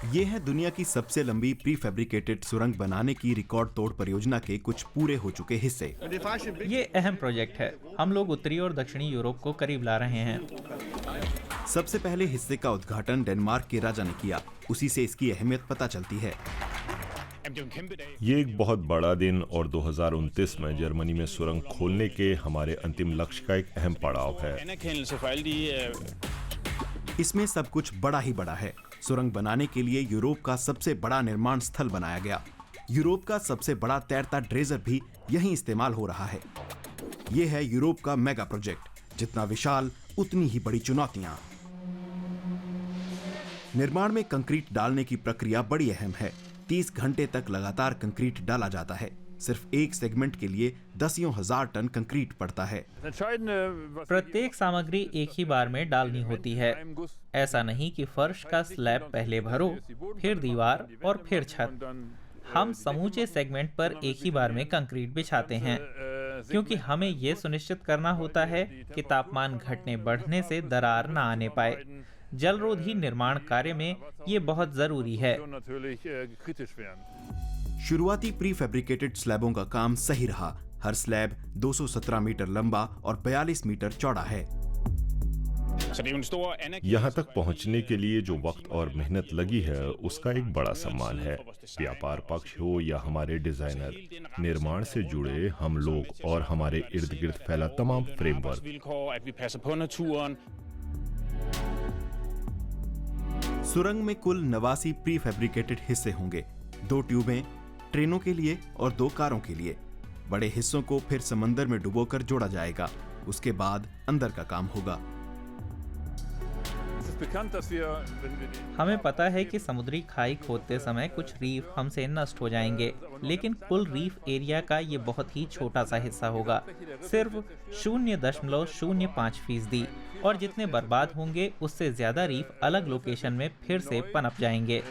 ये है दुनिया की सबसे लंबी प्री फैब्रिकेटेड सुरंग बनाने की रिकॉर्ड तोड़ परियोजना के कुछ पूरे हो चुके हिस्से। ये अहम प्रोजेक्ट है। हम लोग उत्तरी और दक्षिणी यूरोप को करीब ला रहे हैं। सबसे पहले हिस्से का उद्घाटन डेनमार्क के राजा ने किया। उसी से इसकी अहमियत पता चलती है। ये एक बहुत बड़ा दिन और 2029 में जर्मनी में सुरंग खोलने के हमारे अंतिम लक्ष्य का एक अहम पड़ाव है। इसमें सब कुछ बड़ा ही बड़ा है। सुरंग बनाने के लिए यूरोप का सबसे बड़ा निर्माण स्थल बनाया गया। यूरोप का सबसे बड़ा तैरता ड्रेजर भी यहीं इस्तेमाल हो रहा है। ये है यूरोप का मेगा प्रोजेक्ट। जितना विशाल उतनी ही बड़ी चुनौतियां। निर्माण में कंक्रीट डालने की प्रक्रिया बड़ी अहम है। 30 घंटे तक लगातार कंक्रीट डाला जाता है। सिर्फ एक सेगमेंट के लिए दसियों हजार टन कंक्रीट पड़ता है। प्रत्येक सामग्री एक ही बार में डालनी होती है। ऐसा नहीं कि फर्श का स्लैब पहले भरो, फिर दीवार और फिर छत। हम समूचे सेगमेंट पर एक ही बार में कंक्रीट बिछाते हैं, क्योंकि हमें यह सुनिश्चित करना होता है कि तापमान घटने बढ़ने से दरार न आने पाए। जलरोधी निर्माण कार्य में ये बहुत जरूरी है। शुरुआती प्री फैब्रिकेटेड स्लैबों का काम सही रहा। हर स्लैब 217 मीटर लंबा और 42 मीटर चौड़ा है। यहाँ तक पहुँचने के लिए जो वक्त और मेहनत लगी है उसका एक बड़ा सम्मान है। व्यापार पक्ष हो या हमारे डिजाइनर, निर्माण से जुड़े हम लोग और हमारे इर्द गिर्द फैला तमाम फ्रेमवर्क। सुरंग में कुल 89 प्री फैब्रिकेटेड हिस्से होंगे। 2 ट्यूबें ट्रेनों के लिए और 2 कारों के लिए। बड़े हिस्सों को फिर समंदर में डुबोकर जोड़ा जाएगा। उसके बाद अंदर का काम होगा। हमें पता है कि समुद्री खाई खोदते समय कुछ रीफ हमसे नष्ट हो जाएंगे, लेकिन कुल रीफ एरिया का ये बहुत ही छोटा सा हिस्सा होगा, सिर्फ 0.05%। और जितने बर्बाद होंगे उससे ज्यादा रीफ अलग लोकेशन में फिर से पनप जाएंगे।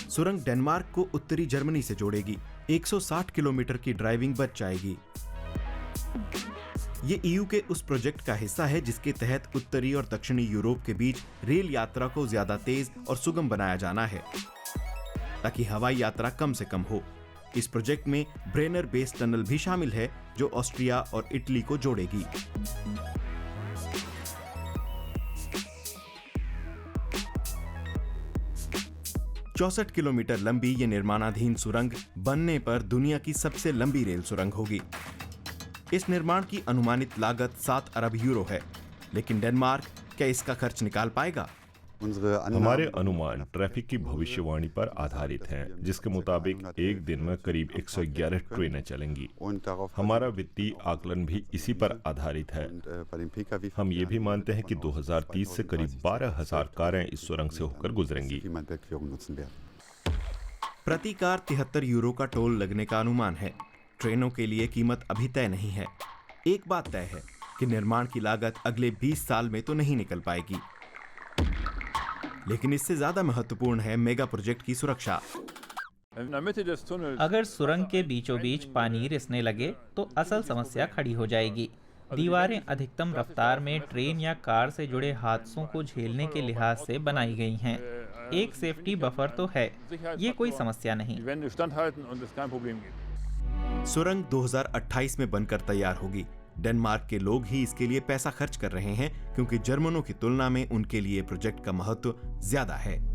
सुरंग डेनमार्क को उत्तरी जर्मनी से जोड़ेगी। 160 किलोमीटर की ड्राइविंग बच जाएगी। ये ईयू के उस प्रोजेक्ट का हिस्सा है जिसके तहत उत्तरी और दक्षिणी यूरोप के बीच रेल यात्रा को ज्यादा तेज और सुगम बनाया जाना है, ताकि हवाई यात्रा कम से कम हो। इस प्रोजेक्ट में ब्रेनर बेस टनल भी शामिल है, जो ऑस्ट्रिया और इटली को जोड़ेगी। चौसठ किलोमीटर लंबी ये निर्माणाधीन सुरंग बनने पर दुनिया की सबसे लंबी रेल सुरंग होगी। इस निर्माण की अनुमानित लागत 7 अरब यूरो है, लेकिन डेनमार्क क्या इसका खर्च निकाल पाएगा? हमारे अनुमान ट्रैफिक की भविष्यवाणी पर आधारित हैं, जिसके मुताबिक एक दिन में करीब 111 ट्रेनें चलेंगी। हमारा वित्तीय आकलन भी इसी पर आधारित है। हम ये भी मानते हैं कि 2030 से करीब 12,000 कारें इस सुरंग से होकर गुजरेंगी। प्रति कार 73 यूरो का टोल लगने का अनुमान है। ट्रेनों के लिए कीमत अभी तय नहीं है। एक बात तय है कि निर्माण की लागत अगले 20 साल में तो नहीं निकल पाएगी, लेकिन इससे ज्यादा महत्वपूर्ण है मेगा प्रोजेक्ट की सुरक्षा। अगर सुरंग के बीचों बीच पानी रिसने लगे तो असल समस्या खड़ी हो जाएगी। दीवारें अधिकतम रफ्तार में ट्रेन या कार से जुड़े हादसों को झेलने के लिहाज से बनाई गई हैं। एक सेफ्टी बफर तो है, ये कोई समस्या नहीं। सुरंग 2028 में बनकर तैयार होगी। डेनमार्क के लोग ही इसके लिए पैसा खर्च कर रहे हैं, क्योंकि जर्मनों की तुलना में उनके लिए प्रोजेक्ट का महत्व ज्यादा है।